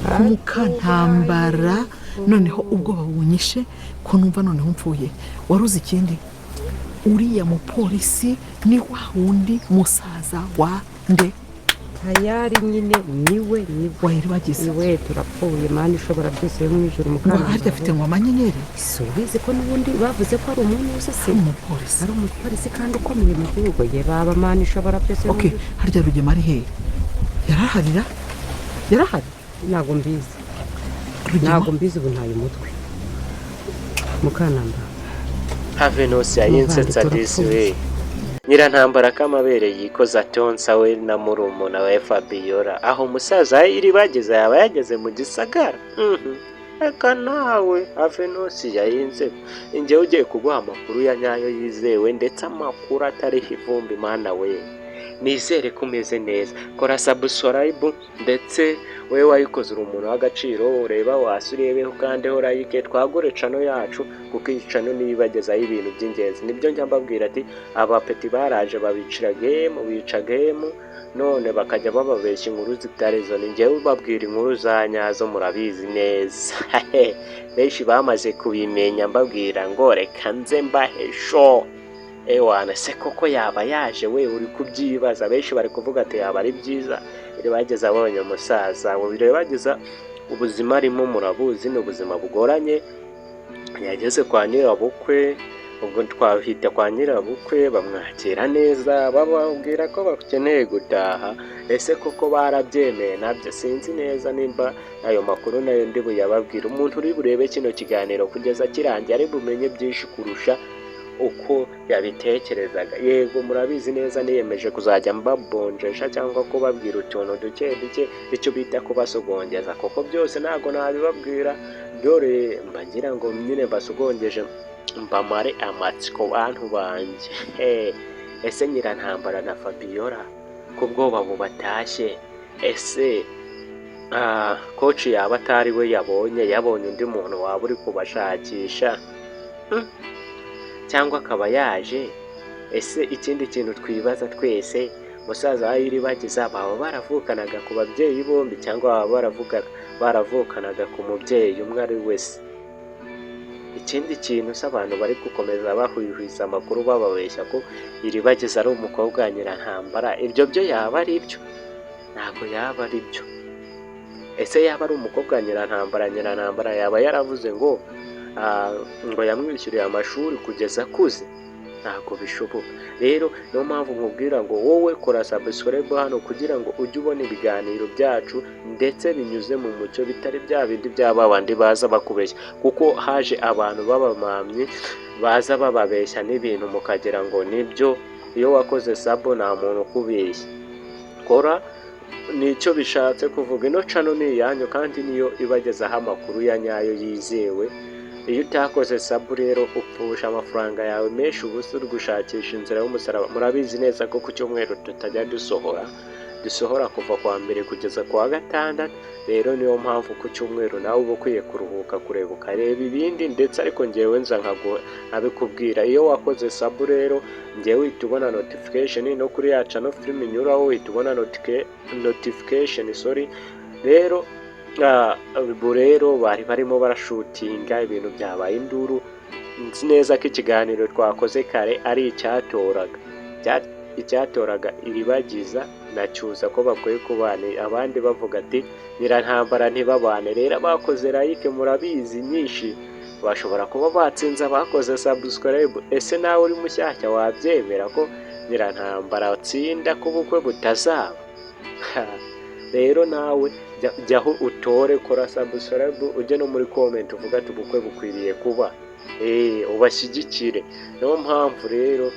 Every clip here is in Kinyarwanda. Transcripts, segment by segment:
ku Mukantambara noneho ubwoba bunyishe ko numva noneho mpfuye. Waruzi ikindi, uriya mupolisi ni wa wundi musaza wa nde Tayari nyine niwe Wayiribagiza. niwe turapfuye mani ishobora byose yo mu ijuru ngo Mukantambara. harya afite ngo amanyenyeri Subize ko n'ubundi bavuze ko ari umuntu wese se umupolisi. ari umupolisi kandi ukomeye mu gihugu ye baba mani ishobora byose yo mu Okay, ijuru. harya Rugema ari hehe? Yaraharira? Yarahari? Ntabwo mbizi Rugema? ntabwo mbizi ubu ntaye umutwe Mukantambara. Havenos yayinsetsa disi we. Nyirantambara k'amabere yikoza tonsa we na murumuna we Fabiola aho umusaza Iribagiza yaba yageze mu gisagara. Eka nawe Havenos yayinse inge ugiye kuguha amakuru ya nyayo yizewe ndetse amakuru atariho ivumbi mana we. Nizere ko umeze neza, kora subscribe ndetse we wayikoze uri umuntu w'agaciro, ureba wasi urebeho ukandeho like, twagure channel yacu kuko iyi channel nibagezaho ibintu by'ingenzi. Nibyo njya mbabwira ati abapeti baraje babicira bica game none bakajya bababeshya inkuru zitarizo. Ni njyewe babwira inkuru za nyazo murabizi neza. Benshi bamaze kubimenya mbabwira ngo reka nze mbahesho. Ewana se koko yaba yaje we uri kubyibaza. Benshi bari kuvuga ati yaba ari byiza Iribagiza abonye umusaza. Iribagiza ubuzima arimo murabuzi, ni ubuzima bugoranye. Yageze kwa nyirabukwe, ubwo twahita kwa nyirabukwe bamwakira neza, bababwira ko bakeneye gutaha. Ese koko barabyemeye? Nabyo sinzi neza nimba ayo makuru nayo ndi buyababwira. Umuntu uri burebe kino kiganiro kugeza kirangiye ari bumenye byinshi kurusha uko yabitekerezaga. Yego murabizi neza niyemeje kuzajya mbabonjesha cyangwa kubabwira utuntu duke duke, icyo bita kubasogongeza. Koko byose ntago nabibabwira, dore mbagira ngo nyine basogongeje mbamare amatsiko bantu banje. Ese Nyirantambara na Fabiola ku bwoba bubatashye, ese coach yaba atari we yabonye undi muntu waba uri kubashakisha cyangwa akaba yaje? Ese ikindi kintu twibaza twese, musaza wa Iribagiza baba baravukanaga ku babyeyi bombi cyangwa baba baravukanaga ku mubyeyi umwe ari wese? Ikindi kintu se abantu bari gukomeza bahwihwisa amakuru bababeshya ko Iribagiza ari umukobwa wa Nyirantambara, ibyo byo yaba ari byo? Ntabwo yaba ari byo. Ese yaba ari umukobwa wa Nyirantambara yaba yaravuze ngo yamwishyuriye amashuri kugeza akuze? Ntabwo bishoboka. Rero niyo mpamvu nkubwira ngo wowe kora subscribe hano kugira ngo ujye ubona ibiganiro byacu ndetse binyuze mu mucyo, bitari bya bindi byaba bandi baza bakubeshya. Kuko haje abantu b'abamamyi baza bababeshya n'ibintu mukagira ngo nibyo. Iyo wakoze sabo nta muntu ukubeshya. Kora nicyo bishatse kuvuga. Ino channel ni iyanyu kandi niyo ibagezaho amakuru ya nyayo yizewe. Iyo utakoze sabu rero upfusha amafaranga yawe menshi ubusa uri gushakisha inzira y'umusaraba. Murabizi neza ko ku cyumweru tutajya dusohora kuva kwa mbere kugeza kwa gatandatu. Rero niyo mpamvu ku cyumweru nawe uba ukwiye kuruhuka, kureba ukareba ibindi ndetse ariko njyewe nza nkabikubwira. Iyo wakoze sabu rero njyewe uhita ubona notification no kuri ya channel film inyuraho, uhita ubona notification rero ubu rero bari barimo barashutinga ibintu byabaye induru. Nzi neza ko ikiganiro twakoze kare ari icyatoraga Iribagiza na Cyuza ko bakwiye kubana. Abandi bavuga ati Nyirantambara ntibabane. Rero bakoze like murabizi nyinshi, bashobora kuba batsinze abakoze subscribe. Ese nawe uri mushyashya wabyemera ko Nyirantambara atsinda ko ubukwe butazaba? Rero nawe jyaho utore, kora subscribe, ujye no muri comment uvuga ati ubukwe bukwiriye kuba, ubashyigikire. Niyo mpamvu rero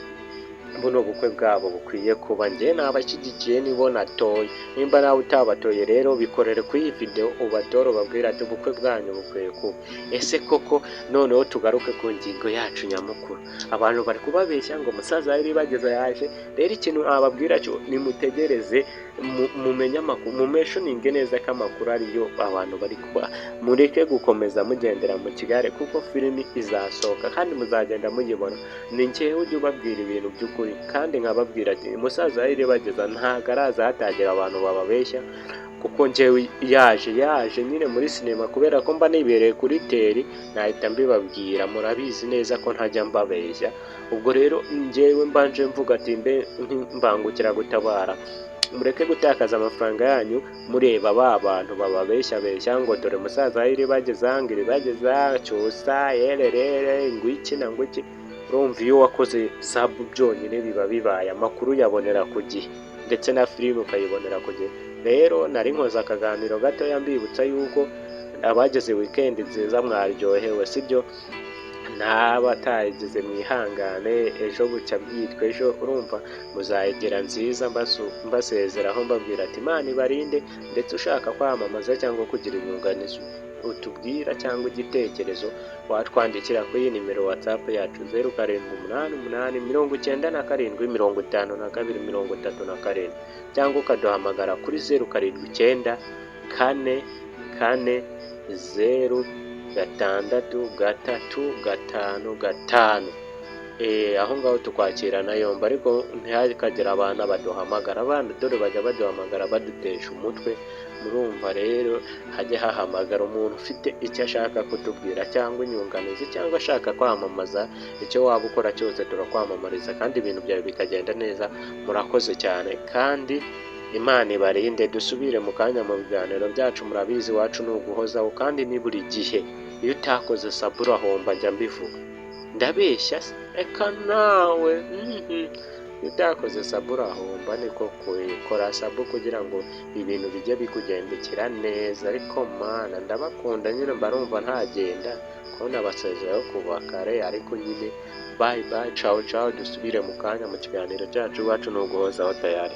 buno bukwe bwabo bukwiye kuba. Njye nabashyigikiye nibo natoye. Nimba nawe utabatoye rero bikorere kuri iyi video ubatore, ubabwira ati ubukwe bwanyu bukwiye kuba. Ese koko noneho tugaruke ku ngingo yacu nyamukuru. Abantu bari kubabeshya ngo umusaza wa Iribagiza yaje. Rero ikintu ababwira cyo nimutegereze mumenye amakuru, mumeshoninge neza ko amakuru ariyo abantu bari kuba. Mureke gukomeza mugendera mu kigare kuko filimi izasohoka kandi muzagenda muyibona. Ni njyewe ujye ubabwira ibintu by'ukuri kandi nkababwira ati umusaza wa Iribagiza ntago araza hatagira abantu bababeshya kuko njyewe yaje nyine muri sinema kubera ko mba nibereye kuri teri nahita mbibabwira murabizi neza ko ntajya mbabeshya. Ubwo rero njyewe mbanje mvuga ati mbe mbangukira gutabara mureke gutakaza amafaranga yanyu mureba ba bantu bababeshya ngo dore musaza iri bageze cyusa yererere ngwiki na ngwiki. Urumva iyo wakoze sabu byonyine biba bibaye amakuru yabonera ku gihe ndetse na filime ukayibonera ku gihe. Rero nari nkoze akaganiro gatoya mbibutsa yuko abageze weekend nziza mwaryohewe sibyo, n'abatayigize mwihangane ejo bucya bwitwa ejo. Urumva muzayegera nziza mbasezeraho mbabwira ati Imana ibarinde, ndetse ushaka kwamamaza cyangwa kugira inyunganizi utubwira cyangwa igitekerezo watwandikira kuri iyi nimero WhatsApp yacu 0788 cyangwa ukaduhamagara kuri 0744406355. Aho ngaho tukwakirana yombi, ariko ntihakagira abana baduhamagara. Abana dore bajya baduhamagara badutesha umutwe. Murumva rero hajye hahamagara umuntu ufite icyo ashaka kutubwira cyangwa inyunganizi cyangwa ashaka kwamamaza. Icyo waba ukora cyose turakwamamariza kandi ibintu byawe bikagenda neza. Murakoze cyane kandi Imana ibarinde. Dusubire mu kanya mu biganiro byacu. Murabizi iwacu ni uguhozaho kandi ni buri gihe. Iyo utakoze sabu urahomba, njya mbivuga. Ndabeshya se? Reka nawe iyo utakoze sabu urahomba. Niko kora sabu kugira ngo ibintu bijye bikugendekera neza. Ariko mana ndabakunda nyine, mbarumva ntagenda kubona abasezeraho kuva kare. Ariko nyine bye bye, ciao ciao. Dusubire mu kanya mu kiganiro cyacu. Iwacu ni uguhozaho tayari.